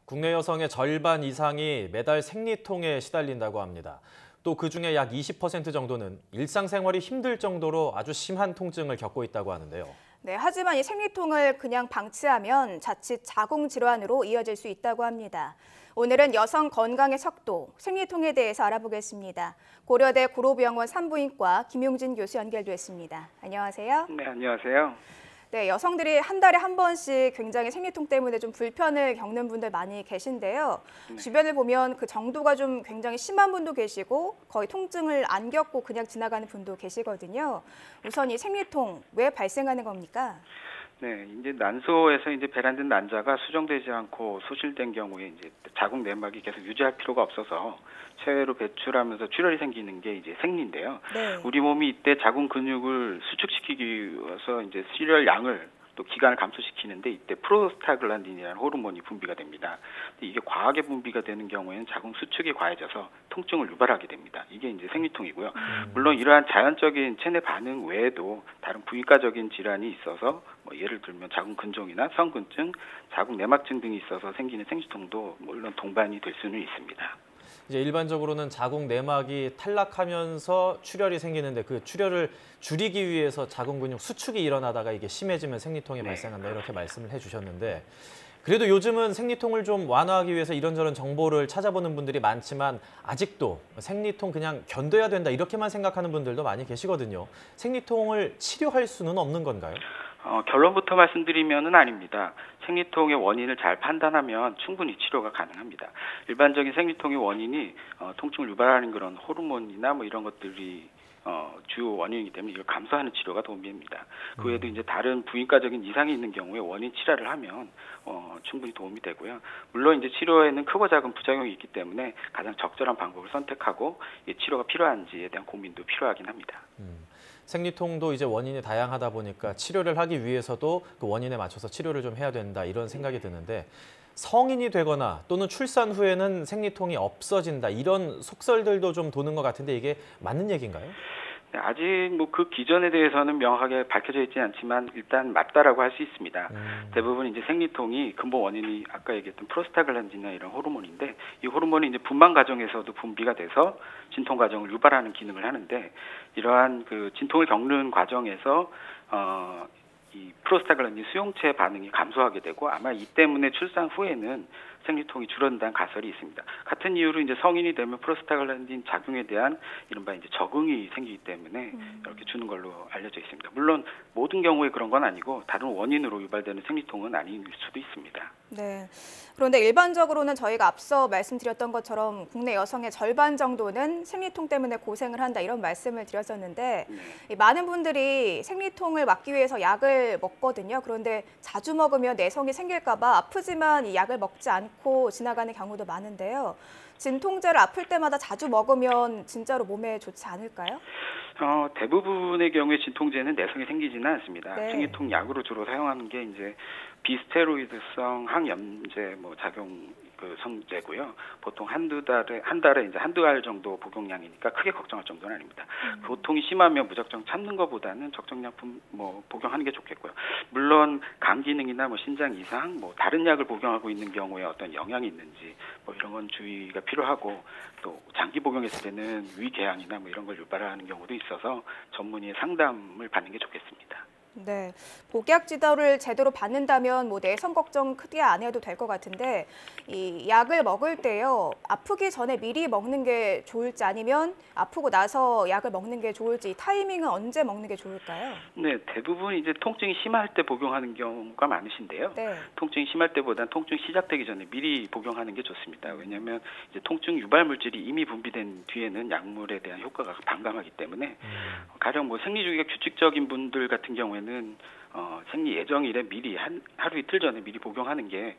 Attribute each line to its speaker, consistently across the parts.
Speaker 1: 국내 여성의 절반 이상이 매달 생리통에 시달린다고 합니다. 또 그중에 약 20% 정도는 일상생활이 힘들 정도로 아주 심한 통증을 겪고 있다고 하는데요.
Speaker 2: 네, 하지만 이 생리통을 그냥 방치하면 자칫 자궁질환으로 이어질 수 있다고 합니다. 오늘은 여성 건강의 척도, 생리통에 대해서 알아보겠습니다. 고려대 구로병원 산부인과 김용진 교수 연결됐습니다. 안녕하세요.
Speaker 3: 네, 안녕하세요.
Speaker 2: 네, 여성들이 한 달에 한 번씩 굉장히 생리통 때문에 좀 불편을 겪는 분들 많이 계신데요.
Speaker 3: 네.
Speaker 2: 주변을 보면 그 정도가 좀 굉장히 심한 분도 계시고 거의 통증을 안 겪고 그냥 지나가는 분도 계시거든요. 우선 이 생리통 왜 발생하는 겁니까?
Speaker 3: 네, 이제 난소에서 이제 배란된 난자가 수정되지 않고 소실된 경우에 이제 자궁 내막이 계속 유지할 필요가 없어서 체외로 배출하면서 출혈이 생기는 게 이제 생리인데요.
Speaker 2: 네.
Speaker 3: 우리 몸이 이때 자궁 근육을 수축시키기 위해서 이제 출혈 양을 또 기간을 감소시키는데 이때 프로스타글란딘이라는 호르몬이 분비가 됩니다. 근데 이게 과하게 분비가 되는 경우에는 자궁 수축이 과해져서 통증을 유발하게 됩니다. 이게 이제 생리통이고요. 물론 이러한 자연적인 체내 반응 외에도 다른 부위과적인 질환이 있어서 뭐 예를 들면 자궁 근종이나 성근증, 자궁 내막증 등이 있어서 생기는 생리통도 물론 동반이 될 수는 있습니다.
Speaker 1: 이제 일반적으로는 자궁 내막이 탈락하면서 출혈이 생기는데 그 출혈을 줄이기 위해서 자궁 근육 수축이 일어나다가 이게 심해지면 생리통이 발생한다 이렇게 말씀을 해주셨는데 그래도 요즘은 생리통을 좀 완화하기 위해서 이런저런 정보를 찾아보는 분들이 많지만 아직도 생리통 그냥 견뎌야 된다 이렇게만 생각하는 분들도 많이 계시거든요. 생리통을 치료할 수는 없는 건가요?
Speaker 3: 결론부터 말씀드리면은 아닙니다. 생리통의 원인을 잘 판단하면 충분히 치료가 가능합니다. 일반적인 생리통의 원인이 통증을 유발하는 그런 호르몬이나 뭐 이런 것들이 주요 원인이기 때문에 이걸 감소하는 치료가 도움이 됩니다. 그 외에도 이제 다른 부인과적인 이상이 있는 경우에 원인 치료를 하면 충분히 도움이 되고요. 물론 이제 치료에는 크고 작은 부작용이 있기 때문에 가장 적절한 방법을 선택하고 치료가 필요한지에 대한 고민도 필요하긴 합니다.
Speaker 1: 생리통도 이제 원인이 다양하다 보니까 치료를 하기 위해서도 그 원인에 맞춰서 치료를 좀 해야 된다 이런 생각이 드는데 성인이 되거나 또는 출산 후에는 생리통이 없어진다 이런 속설들도 좀 도는 것 같은데 이게 맞는 얘기인가요?
Speaker 3: 네, 아직 뭐 그 기전에 대해서는 명확하게 밝혀져 있지 않지만 일단 맞다라고 할 수 있습니다. 대부분 이제 생리통이 근본 원인이 아까 얘기했던 프로스타글란딘이나 이런 호르몬인데 이 호르몬이 이제 분만 과정에서도 분비가 돼서 진통 과정을 유발하는 기능을 하는데 이러한 그 진통을 겪는 과정에서 이 프로스타글란딘 수용체 반응이 감소하게 되고 아마 이 때문에 출산 후에는 생리통이 줄어든다는 가설이 있습니다. 같은 이유로 이제 성인이 되면 프로스타글란딘 작용에 대한 이른바 이제 적응이 생기기 때문에 이렇게 주는 걸로 알려져 있습니다. 물론 모든 경우에 그런 건 아니고 다른 원인으로 유발되는 생리통은 아닐 수도 있습니다.
Speaker 2: 네. 그런데 일반적으로는 저희가 앞서 말씀드렸던 것처럼 국내 여성의 절반 정도는 생리통 때문에 고생을 한다 이런 말씀을 드렸었는데 많은 분들이 생리통을 막기 위해서 약을 먹거든요. 그런데 자주 먹으면 내성이 생길까 봐 아프지만 이 약을 먹지 않고 지나가는 경우도 많은데요. 진통제를 아플 때마다 자주 먹으면 진짜로 몸에 좋지 않을까요?
Speaker 3: 대부분의 경우에 진통제는 내성이 생기지는 않습니다.
Speaker 2: 네.
Speaker 3: 생리통 약으로 주로 사용하는 게 이제 비스테로이드성 항염제 작용 그 성제고요. 보통 한 달에 이제 한두 알 정도 복용량이니까 크게 걱정할 정도는 아닙니다. 고통이 심하면 무작정 참는 것보다는 적정약품 복용하는 게 좋겠고요. 물론 간 기능이나 신장 이상 다른 약을 복용하고 있는 경우에 어떤 영향이 있는지 이런 건 주의가 필요하고 또 장기 복용했을 때는 위궤양이나 이런 걸 유발하는 경우도 있어서 전문의의 상담을 받는 게 좋겠습니다.
Speaker 2: 네, 복약 지도를 제대로 받는다면 내성 걱정 크게 안 해도 될 것 같은데 이 약을 먹을 때요 아프기 전에 미리 먹는 게 좋을지 아니면 아프고 나서 약을 먹는 게 좋을지 타이밍은 언제 먹는 게 좋을까요?
Speaker 3: 네, 대부분 이제 통증이 심할 때 복용하는 경우가 많으신데요.
Speaker 2: 네.
Speaker 3: 통증이 심할 때보다는 통증 시작되기 전에 미리 복용하는 게 좋습니다. 왜냐하면 이제 통증 유발 물질이 이미 분비된 뒤에는 약물에 대한 효과가 반감하기 때문에 가령 생리 주기가 규칙적인 분들 같은 경우에는 생리 예정일에 미리 하루 이틀 전에 미리 복용하는 게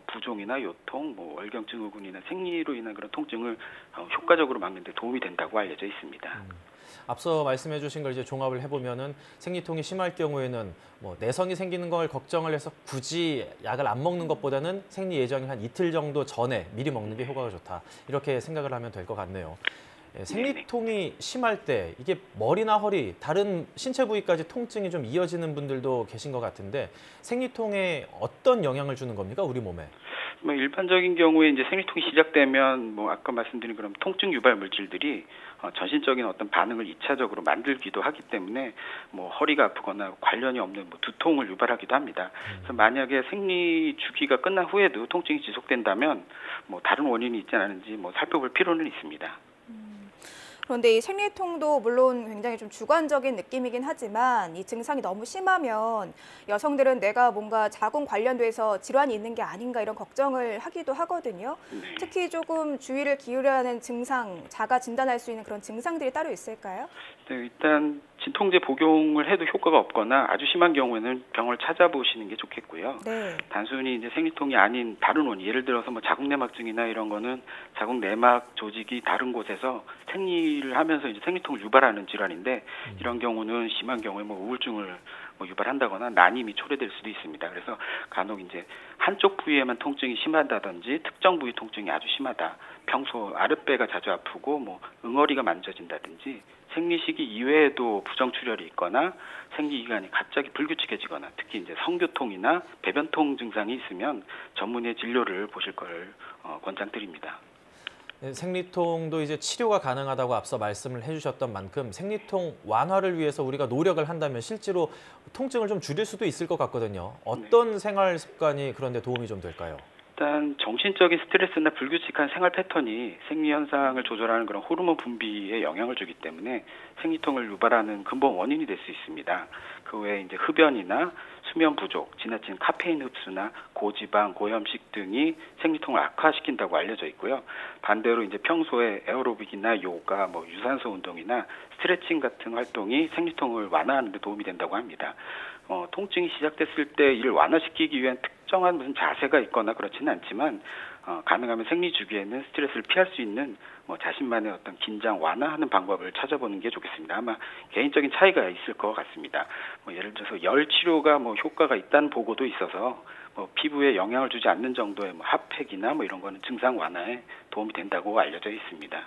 Speaker 3: 부종이나 요통, 월경 증후군이나 생리로 인한 그런 통증을 효과적으로 막는 데 도움이 된다고 알려져 있습니다.
Speaker 1: 앞서 말씀해 주신 걸 이제 종합을 해보면은 생리통이 심할 경우에는 내성이 생기는 걸 걱정을 해서 굳이 약을 안 먹는 것보다는 생리 예정일 한 이틀 정도 전에 미리 먹는 게 효과가 좋다. 이렇게 생각을 하면 될 것 같네요. 생리통이 심할 때 이게 머리나 허리, 다른 신체 부위까지 통증이 좀 이어지는 분들도 계신 것 같은데 생리통에 어떤 영향을 주는 겁니까, 우리 몸에?
Speaker 3: 뭐 일반적인 경우에 이제 생리통이 시작되면 뭐 아까 말씀드린 그런 통증 유발 물질들이 전신적인 어떤 반응을 2차적으로 만들기도 하기 때문에 뭐 허리가 아프거나 관련이 없는 뭐 두통을 유발하기도 합니다. 그래서 만약에 생리 주기가 끝난 후에도 통증이 지속된다면 뭐 다른 원인이 있지 않은지 뭐 살펴볼 필요는 있습니다.
Speaker 2: 그런데 이 생리통도 물론 굉장히 좀 주관적인 느낌이긴 하지만 이 증상이 너무 심하면 여성들은 내가 뭔가 자궁 관련돼서 질환이 있는 게 아닌가 이런 걱정을 하기도 하거든요.
Speaker 3: 네.
Speaker 2: 특히 조금 주의를 기울여야 하는 증상, 자가 진단할 수 있는 그런 증상들이 따로 있을까요?
Speaker 3: 네, 일단 진통제 복용을 해도 효과가 없거나 아주 심한 경우에는 병원을 찾아보시는 게 좋겠고요.
Speaker 2: 네.
Speaker 3: 단순히 이제 생리통이 아닌 다른 원인, 예를 들어서 뭐 자궁내막증이나 이런 거는 자궁내막 조직이 다른 곳에서 생리를 하면서 이제 생리통을 유발하는 질환인데 이런 경우는 심한 경우에 뭐 우울증을 뭐 유발한다거나 난임이 초래될 수도 있습니다. 그래서 간혹 이제 한쪽 부위에만 통증이 심하다든지 특정 부위 통증이 아주 심하다. 평소 아랫배가 자주 아프고 뭐 응어리가 만져진다든지 생리 시기 이외에도 부정출혈이 있거나 생리 기간이 갑자기 불규칙해지거나 특히 이제 성교통이나 배변통 증상이 있으면 전문의 진료를 보실 걸 권장드립니다.
Speaker 1: 네, 생리통도 이제 치료가 가능하다고 앞서 말씀을 해주셨던 만큼 생리통 완화를 위해서 우리가 노력을 한다면 실제로 통증을 좀 줄일 수도 있을 것 같거든요. 어떤 생활 습관이 그런 데 도움이 좀 될까요?
Speaker 3: 일단 정신적인 스트레스나 불규칙한 생활 패턴이 생리 현상을 조절하는 그런 호르몬 분비에 영향을 주기 때문에 생리통을 유발하는 근본 원인이 될 수 있습니다. 그 외에 이제 흡연이나 수면 부족, 지나친 카페인 흡수나 고지방, 고염식 등이 생리통을 악화시킨다고 알려져 있고요. 반대로 이제 평소에 에어로빅이나 요가, 뭐 유산소 운동이나 스트레칭 같은 활동이 생리통을 완화하는 데 도움이 된다고 합니다. 통증이 시작됐을 때 이를 완화시키기 위한 특정한 무슨 자세가 있거나 그렇지는 않지만 가능하면 생리 주기에는 스트레스를 피할 수 있는 뭐 자신만의 어떤 긴장 완화하는 방법을 찾아보는 게 좋겠습니다. 아마 개인적인 차이가 있을 것 같습니다. 뭐 예를 들어서 열 치료가 뭐 효과가 있다는 보고도 있어서 뭐 피부에 영향을 주지 않는 정도의 뭐 핫팩이나 뭐 이런 거는 증상 완화에 도움이 된다고 알려져 있습니다.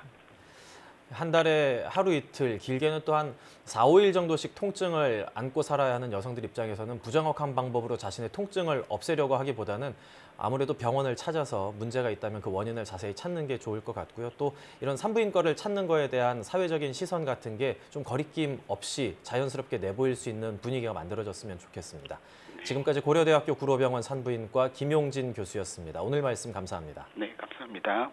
Speaker 1: 한 달에 하루 이틀, 길게는 또 한 4, 5일 정도씩 통증을 안고 살아야 하는 여성들 입장에서는 부정확한 방법으로 자신의 통증을 없애려고 하기보다는 아무래도 병원을 찾아서 문제가 있다면 그 원인을 자세히 찾는 게 좋을 것 같고요. 또 이런 산부인과를 찾는 거에 대한 사회적인 시선 같은 게 좀 거리낌 없이 자연스럽게 내보일 수 있는 분위기가 만들어졌으면 좋겠습니다. 지금까지 고려대학교 구로병원 산부인과 김용진 교수였습니다. 오늘 말씀 감사합니다.
Speaker 3: 네, 감사합니다.